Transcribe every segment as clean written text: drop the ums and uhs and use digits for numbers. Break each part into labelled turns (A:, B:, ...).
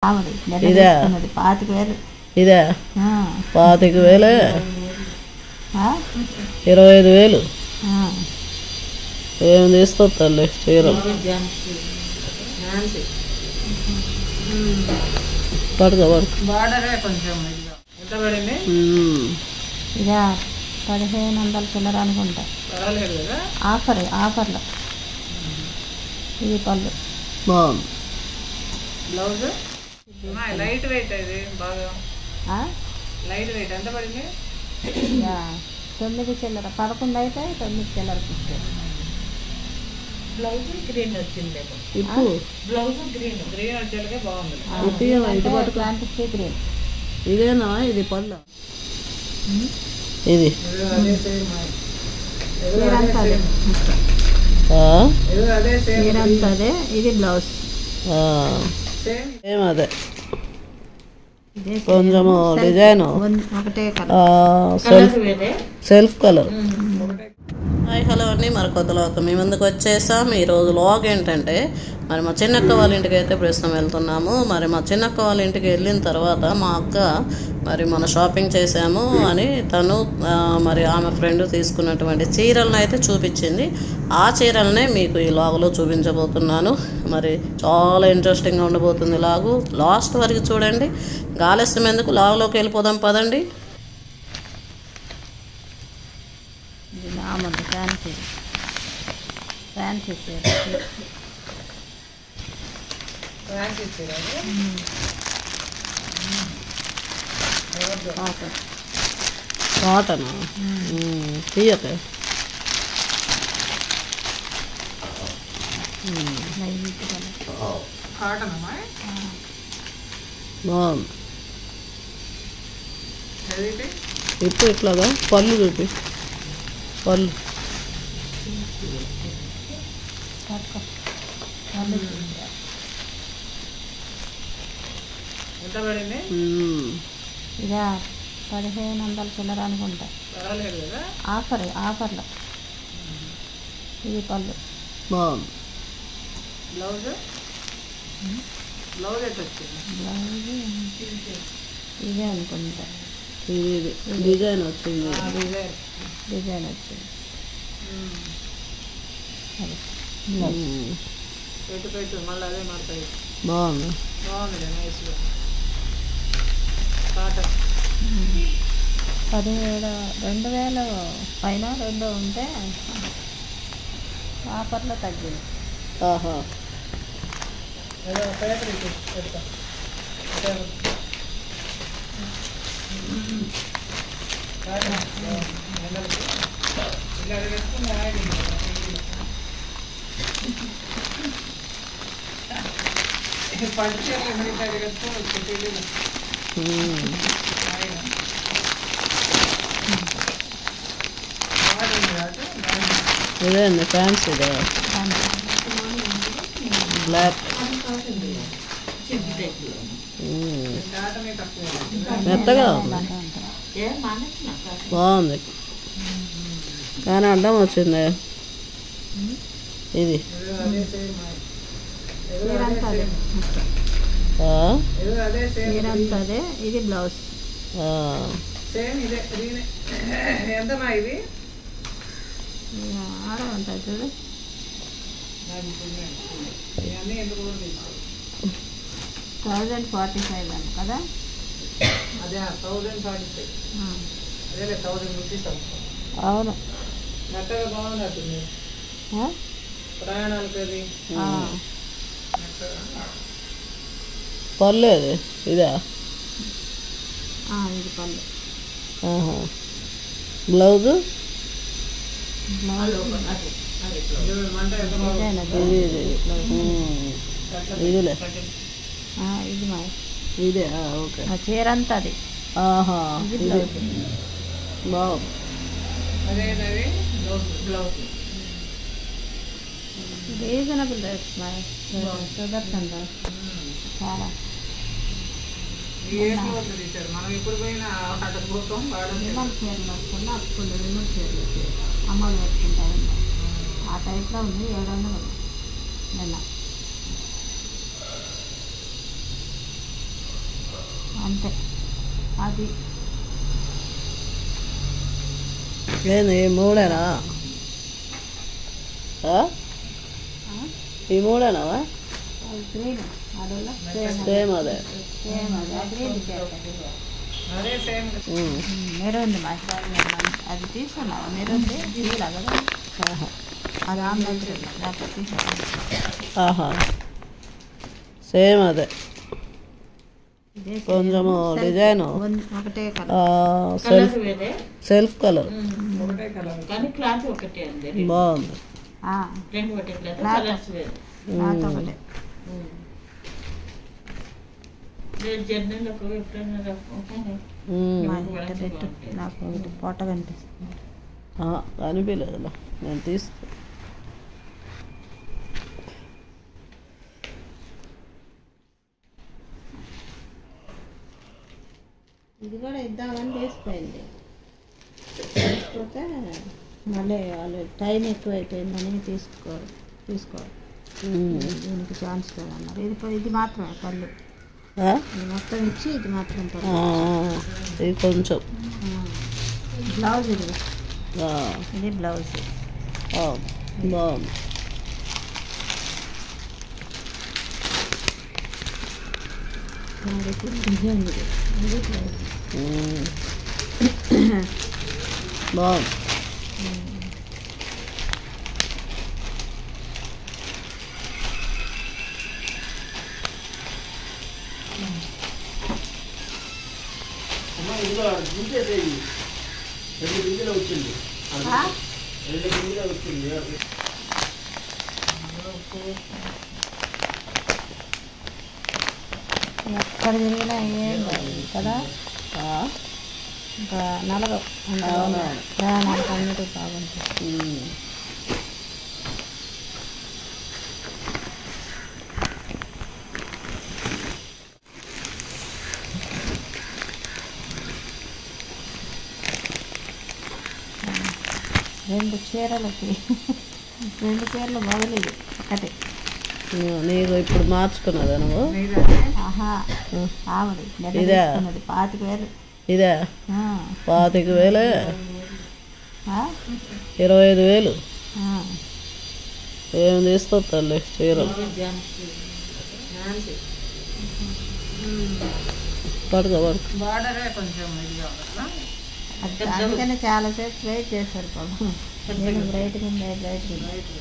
A: ఇదా 25,000 25,000 ఏం తీస్తుంది తల్లి చీరలు పడుకో
B: ఇదా 1,500 చిల్లర అనుకుంటా. ఆఫర్లో ఇది పళ్ళు
A: బాగుంది.
C: బ్లౌజ్ లైట్ వెయిట్ ఇది బాగా లైట్ వెయిట్ ఎంత పడింది?
B: 9 చిల్లర 11 అయితే 9 చిల్లర
C: బ్లౌజ్ గ్రీన్ వచ్చింది.
A: ఇప్పుడు
C: బ్లౌజ్ గ్రీన్ వచ్చేలాగే బాగుంది.
B: గ్రీన్
A: ఇదేనా ఇది పళ్ళు ఇది
B: అదే ఇది బ్లౌజ్
A: అదే కొంచెము డిజైన్
B: ఒకటే
A: సెల్ఫ్ కలర్. హాయ్ హలో అండి, మరి కొత్తలో మీ ముందుకు వచ్చేసాం. ఈరోజు లాగ్ ఏంటంటే మరి మా చిన్నక్క వాళ్ళ ఇంటికి అయితే ప్రస్తుతం వెళ్తున్నాము. మరి మా చిన్నక్క వాళ్ళ ఇంటికి వెళ్ళిన తర్వాత మా అక్క మరి మన షాపింగ్ చేసాము అని తను మరి ఆమె ఫ్రెండ్ తీసుకున్నటువంటి చీరలను అయితే చూపించింది. ఆ చీరలనే మీకు ఈ లాగులో చూపించబోతున్నాను. మరి చాలా ఇంట్రెస్టింగ్గా ఉండబోతుంది లాగు. లాస్ట్ వరకు చూడండి. ఆలస్యం ఎందుకు, లాగులోకి వెళ్ళిపోదాం పదండి. కాటన్ తీయక బాగుంది. ఇప్పుడు ఇట్లాగా పళ్ళు చూపి పళ్ళు
B: ఇదా 1,500 చిల్లర అనుకుంటా. ఆఫర్లో ఇది పళ్ళు
A: బాగుంది.
C: బ్లౌజ్
B: ఇదే అనుకుంటా.
A: ఇది డిజైన్ వచ్చింది.
C: పెట్టు మళ్ళీ అదే మారుతాయి.
A: బాగుంది.
C: నైస్గా కాటన్
B: 2,000 పైన 2 ఉంటే ఆఫర్లో తగ్గింది.
A: ఆహా ఇదే అండి ఫ్యాన్స్. ఇదే బ్లాక్ మెత్తగా ఉంది, బాగుంది. కానీ అడ్డం వచ్చింది ఇది.
B: అదే ఇది బ్లౌజ్
C: ఎంతమా ఇది?
B: ఆడ ఉంటుంది చూడు. 1,045 అని కదా.
C: అదే 1,045. అదే 1,000 రూపీస్.
B: అవును,
C: మెత్తగా బాగున్నట్టుంది. ప్రయాణాలకు అది
A: పర్లేదు. ఇదా
B: ఇది పళ్ళు.
A: బ్లౌజు ఇదిలే
B: ఇది మా
A: ఇదే. ఓకే,
B: చీర అంతా అది.
A: బాగుంది.
B: రీజనబుల్ రేట్స్ మా సుదర్శన్ చాలా.
C: మనం ఇప్పుడు పోయినా
B: విమల్ చీరలు వస్తుంది. అప్పుడు విమల్ చీరలు అమ్మలు పెట్టుకుంటారు. ఆ టైప్లో ఉంది. 700 నిన్న అంతే. అది
A: ఏంది ఈ మూడేనా? ఈ మూడేనావా?
B: గ్రీన్ అదోలా
A: సేమ్ అదే.
B: సేమ్ అదే గ్రీన్
C: అదే సేమ్.
B: మెరూన్ అది తీసుకున్నావా? మెరూన్ తీయలా కదా, అది ఆన్లైన్ లేకపోతే తీసుకున్నా.
A: ఆహా సేమ్ అదే,
B: ఇదే
A: కొంచెము డిజైన్
B: ఒకటే కలర్,
A: సెల్ఫ్ కలర్
C: ఒకటే కలర్.
A: బాగుంది.
B: నాతో ఒకటే. నాకు ఒకటి పొట్ట కనిపిస్తుంది.
A: అనిపించలేదులే, నేను తీస్తా.
B: ఇది కూడా ఇద్దామని వేసిపోయింది. వేసిపోతే మళ్ళీ వాళ్ళు టైం ఎక్కువ అయిపోయిందని తీసుకోవాలి. దీనికి ఛాన్స్ లేదన్నారు. ఇది మాత్రమే పళ్ళు, ఇది మొత్తం ఇచ్చి ఇది మాత్రం పళ్ళు.
A: ఇది కొంచెం
B: బ్లౌజ్ ఇది బ్లౌజ్
A: బాగుంది.
B: డిజైన్ ఇది బ్లౌజ్
A: బాగుంది.
B: ఎక్కడ తిరిగినా ఏం కదా, ఇంకా నలగ ప్రయాణానికి అన్నిటికీ బాగుంటుంది. రెండు చీరలు మొదలు ఒకటి.
A: నీకు ఇప్పుడు మార్చుకున్నదా నువ్వు?
B: ఆహా ఆవిడ
A: ఇదే
B: 25,000.
A: ఇదే 25,000, 25,000 ఏం తీస్తావు తల్లి చీరలు? పడుకో.
C: బార్డరే కొంచెం ఇదిగా
B: అందుకని చాలాసేపు వెయిట్ చేశారు పాపం. నేను బ్రైట్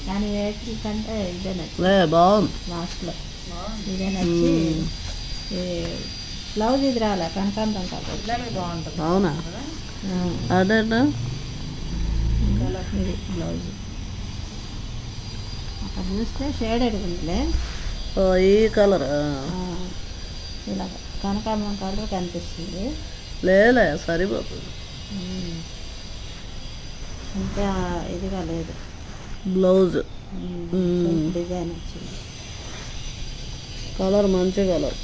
B: కానీ వెయిట్ కంటే ఇదే నచ్చింది.
A: బాగుంది.
B: లాస్ట్లో ఇదే నచ్చి బ్లౌజ్ ఇది రాలే కనకాంతం కాబట్టి
C: బాగుంటుంది.
A: అవునా? అదే
B: ఇది బ్లౌజ్ అక్కడ చూస్తే షేడెడ్ ఉందిలే.
A: ఈ కలర్
B: ఇలా కనకాంబరం కలర్ కనిపిస్తుంది.
A: లేలే సరిపోతుంది.
B: ఇంకా ఇదిగా లేదు.
A: బ్లౌజ్
B: డిజైన్ వచ్చింది.
A: కలర్ మంచి కలర్.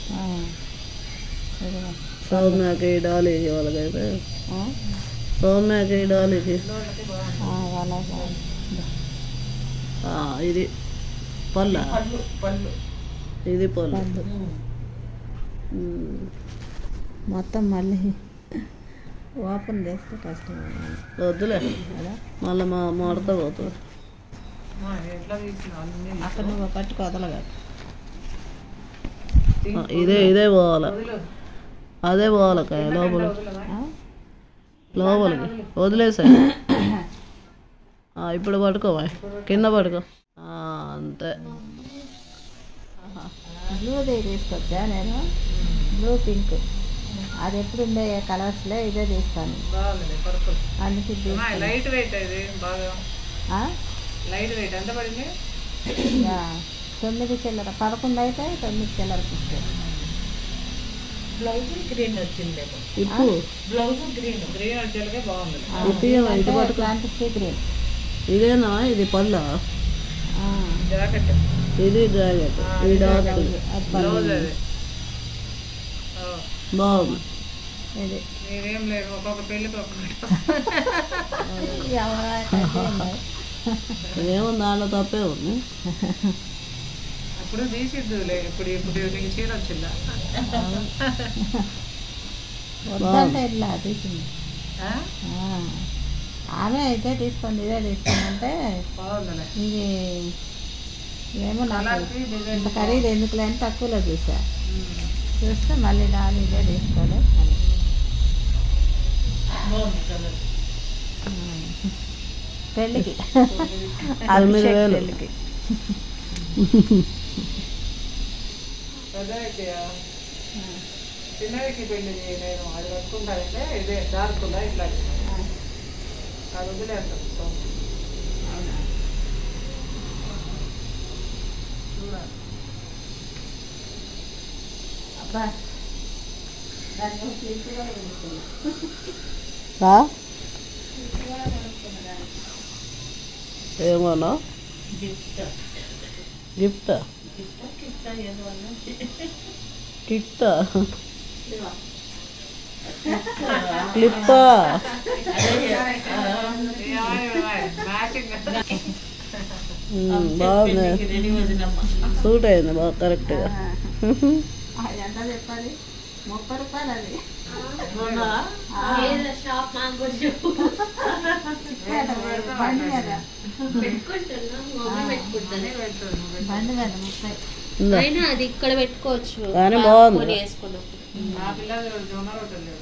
A: సౌమ్యకి డాలీకి వాళ్ళకైతే సౌమ్యకి డాలీకి ఇది పళ్ళ, ఇది పళ్ళు.
B: మొత్తం మళ్ళీ ఓపెన్ చేస్తే కష్టం.
A: వద్దులే మళ్ళీ మడత పోతుంది.
B: అక్కడ నువ్వు పట్టుకు వదలగా.
A: ఇదే పోవాలి, అదే పోవాలి లోపలికి వదిలేసా. ఇప్పుడు పడుకోవా, కింద పడుకో. అంతే.
B: బ్లూది తీసుకొచ్చా నేను, బ్లూ పింక్. అది ఎప్పుడు ఉండే కలర్స్లో ఇదే తీస్తాను. అందుకే
C: లైట్ వెయిట్ ఇది బాగా లైట్ వెయిట్. ఎంత పడింది?
B: 9 చిల్లర, 11 అయితే 9 చిల్లర ఇచ్చాను.
C: బ్లౌజ్ గ్రీన్ వచ్చింది.
A: ఇప్పుడు
C: బ్లౌజ్ గ్రీన్ వచ్చేలాగే బాగుంది.
B: గ్రీన్
A: ఇదేనా? ఇది పళ్ళ,
C: జాకెట్,
A: ఇది జాకెట్, ఈ డాట్
C: బ్లౌజ్ అది
A: బాగుంది.
B: ఇది
C: మీరేం లేదు, ఒక్కొక్క పెళ్ళికి ఒక్కొక్కటి.
A: ఏముంది దాంట్లో తప్పే ఉంది.
C: అప్పుడు తీసిద్దులే. ఇప్పుడు నీకు చీర వచ్చిందా?
B: వద్దంటే ఇట్లా తీసింది. ఆమె అయితే తీసుకోండి ఇదే తీసుకోమంటే ఇది ఏమో నాకు ఇంత ఖరీదు ఎందుకులే అని తక్కువలో చూసా. చూస్తే మళ్ళీ నాలుగు ఇదే తీసుకోలే అని. పెళ్ళికి పెళ్ళికి
C: చిన్నకి పెళ్లి నేను అది కట్టుకుంటానంటే ఇదే దారుతుందా ఇట్లా అది వదిలేస్తాను.
B: అబ్బా
A: ఏమోనా
B: గిఫ్ట్
A: గిఫ్ట్ కిట్ క్లిప్ బాగుంది, సూట్ అయింది బాగా కరెక్ట్గా.
B: ఎంత చెప్పాలి? 30 రూపాయలు అది. బండి మీద 30
D: అయినా అది ఇక్కడ పెట్టుకోవచ్చు
A: కానీ బాగుంది.
D: వేసుకున్నప్పుడు.
C: నా పిల్లలు జొన్న రొట్టెలు